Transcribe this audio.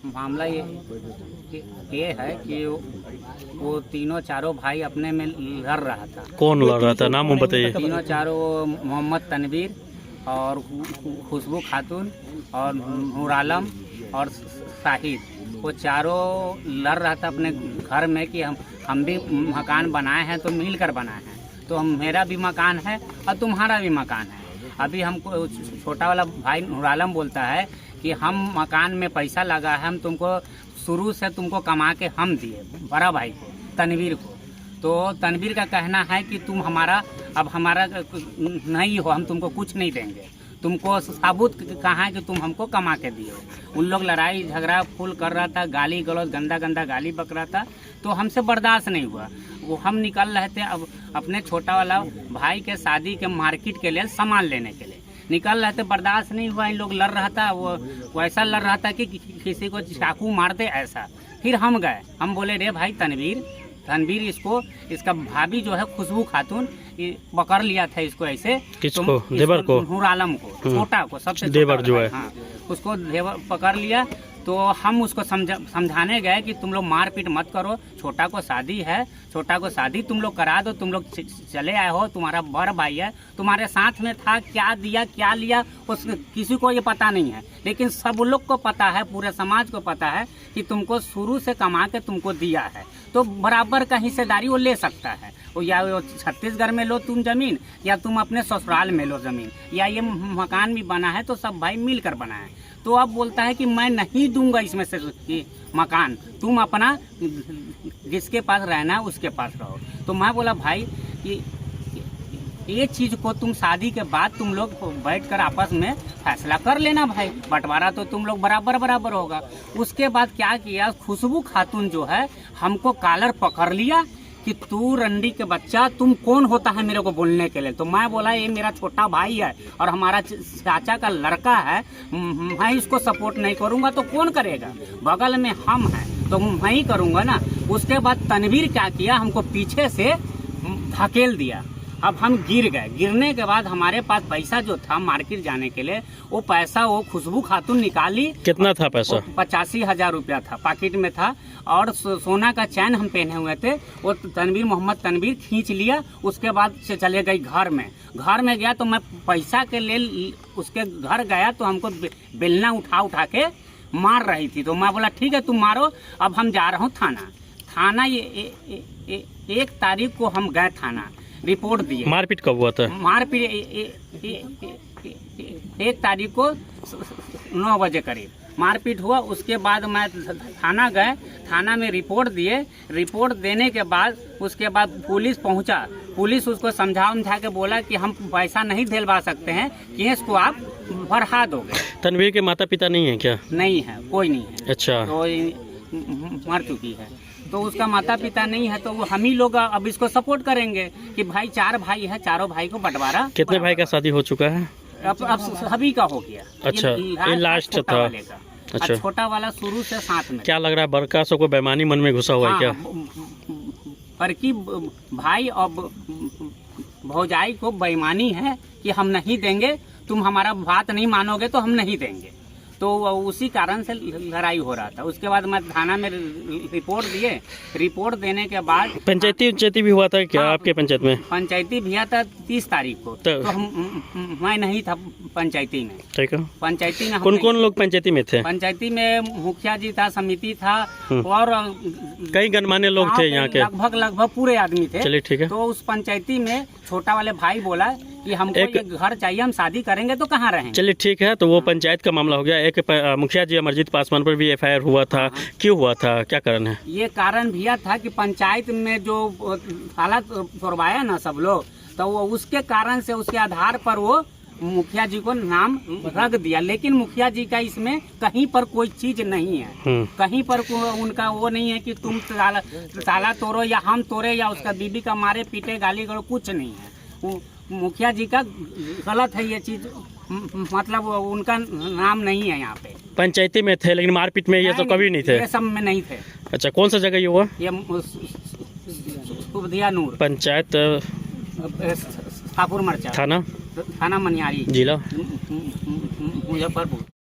मामला ये है कि वो तीनों चारों भाई अपने में लड़ रहा था। कौन लड़ रहा था, नाम बताइए। तीनों चारों मोहम्मद तनवीर और खुशबू खातून और नूर आलम और शाहिद, वो चारों लड़ रहा था अपने घर में कि हम भी मकान बनाए हैं तो मिलकर बनाए हैं, तो मेरा भी मकान है और तुम्हारा भी मकान है। अभी हमको छोटा वाला भाई नूर आलम बोलता है कि हम मकान में पैसा लगा है, हम तुमको शुरू से तुमको कमा के हम दिए, बड़ा भाई को तनवीर को। तो तनवीर का कहना है कि तुम हमारा अब हमारा नहीं हो, हम तुमको कुछ नहीं देंगे, तुमको सबूत कहाँ है कि तुम हमको कमा के दिए हो। उन लोग लड़ाई झगड़ा फुल कर रहा था, गाली गलौज गंदा गंदा गाली बक रहा था, तो हमसे बर्दाश्त नहीं हुआ। वो हम निकल रहे थे अब अपने छोटा वाला भाई के शादी के मार्केट के लिए सामान लेने के लिए निकल रहे थे, बर्दाश्त नहीं हुआ, इन लोग लड़ रहा था, वो ऐसा लड़ रहा था कि किसी को चाकू मार दे ऐसा। फिर हम गए, हम बोले रे भाई तनवीर इसका भाभी जो है खुशबू खातून पकड़ लिया था इसको ऐसे। किसको? देवर को? नूर आलम को, छोटा को, सबसे देवर जो है, हाँ, उसको देवर पकड़ लिया। तो हम उसको समझाने गए कि तुम लोग मारपीट मत करो, छोटा को शादी है, छोटा को शादी तुम लोग करा दो, तुम लोग चले आए हो, तुम्हारा बड़ा भाई है, तुम्हारे साथ में था, क्या दिया क्या लिया उस किसी को ये पता नहीं है, लेकिन सब लोग को पता है, पूरे समाज को पता है कि तुमको शुरू से कमा के तुमको दिया है, तो बराबर का हिस्सेदारी वो ले सकता है। वो या छत्तीसगढ़ में लो तुम जमीन, या तुम अपने ससुराल में लो जमीन, या ये मकान भी बना है तो सब भाई मिलकर बना है। तो अब बोलता है कि मैं नहीं दूंगा इसमें से मकान, तुम अपना जिसके पास रहना उसके पास रहो। तो मैं बोला भाई कि ये चीज को तुम शादी के बाद तुम लोग बैठकर आपस में फैसला कर लेना भाई, बंटवारा तो तुम लोग बराबर होगा। उसके बाद क्या किया, खुशबू खातून जो है हमको कॉलर पकड़ लिया कि तू रंडी के बच्चा, तुम कौन होता है मेरे को बोलने के लिए। तो मैं बोला ये मेरा छोटा भाई है और हमारा चाचा का लड़का है, मैं इसको सपोर्ट नहीं करूंगा तो कौन करेगा, बगल में हम हैं तो मैं ही करूंगा ना। उसके बाद तनवीर क्या किया, हमको पीछे से धकेल दिया। अब हम गिर गए, गिरने के बाद हमारे पास पैसा जो था मार्केट जाने के लिए, वो पैसा वो खुशबू खातून निकाली। कितना था पैसा? 85,000 रुपया था, पॉकेट में था, और सोना का चैन हम पहने हुए थे, वो मोहम्मद तनवीर खींच लिया। उसके बाद से चले गई घर में गया तो मैं पैसा के लिए उसके घर गया तो हमको बेलना उठा के मार रही थी। तो मैं बोला ठीक है तुम मारो, अब हम जा रहा हूँ थाना। ये 1 तारीख को हम गए थाना, रिपोर्ट दिए। मारपीट कब हुआ था? मारपीट 1 तारीख को 9 बजे करीब मारपीट हुआ। उसके बाद मैं थाना गए, थाना में रिपोर्ट दिए। रिपोर्ट देने के बाद उसके बाद पुलिस पहुंचा, पुलिस उसको समझा के बोला कि हम पैसा नहीं दिलवा सकते हैं, केस को आप बढ़ा दोगे। तनवीर के माता पिता नहीं है क्या? नहीं है, कोई नहीं है। अच्छा, तो मर चुकी है, तो उसका माता पिता नहीं है, तो वो हम ही लोग अब इसको सपोर्ट करेंगे कि भाई 4 भाई है, चारों भाई को बंटवारा। कितने भाई का शादी हो चुका है? अब सभी का हो गया। अच्छा, ये लास्ट था। अच्छा, छोटा वाला शुरू से साथ में। क्या लग रहा है, बड़का को बेईमानी मन में घुसा हुआ है क्या? बड़की भाई और भौजाई को बेईमानी है कि हम नहीं देंगे, तुम हमारा बात नहीं मानोगे तो हम नहीं देंगे, तो उसी कारण से लड़ाई हो रहा था। उसके बाद मैं थाना में रिपोर्ट दिए, रिपोर्ट देने के बाद पंचायती भी हुआ था क्या? हाँ, आपके पंचायत में पंचायती भी था 30 तारीख को, तो मैं नहीं था पंचायती में। ठीक है, पंचायती में कौन लोग पंचायती में थे? पंचायती में मुखिया जी था, समिति था, और कई गणमान्य लोग थे यहाँ के, लगभग पूरे आदमी थे। चलिए ठीक है। तो उस पंचायती में छोटा वाले भाई बोला कि हमको ये घर चाहिए, हम शादी करेंगे तो कहाँ रहेंगे। चलिए ठीक है, तो वो पंचायत का मामला हो गया। एक मुखिया जी अमरजीत पासवान पर भी FIR हुआ था, क्यों हुआ था, क्या कारण है? ये कारण भैया था कि पंचायत में जो हालत तोड़वाया ना सब लोग, तो वो उसके कारण से, उसके आधार पर वो मुखिया जी को नाम रख दिया। लेकिन मुखिया जी का इसमें कहीं पर कोई चीज नहीं है, कहीं पर उनका वो नहीं है कि तुम ताला तोड़ो या हम तोड़े या उसका बीबी का मारे पीटे गाली गलो, कुछ नहीं है। मुखिया जी का गलत है ये चीज, मतलब उनका नाम नहीं है यहाँ पे। पंचायती में थे लेकिन मारपीट में ये तो कभी नहीं थे? ये सब में नहीं थे। अच्छा, कौन सा जगह ये हुआ? ये सुबधियानूर पंचायत, ठाकुर मरचा, थाना मनियारी, जिला मुजफ्फरपुर।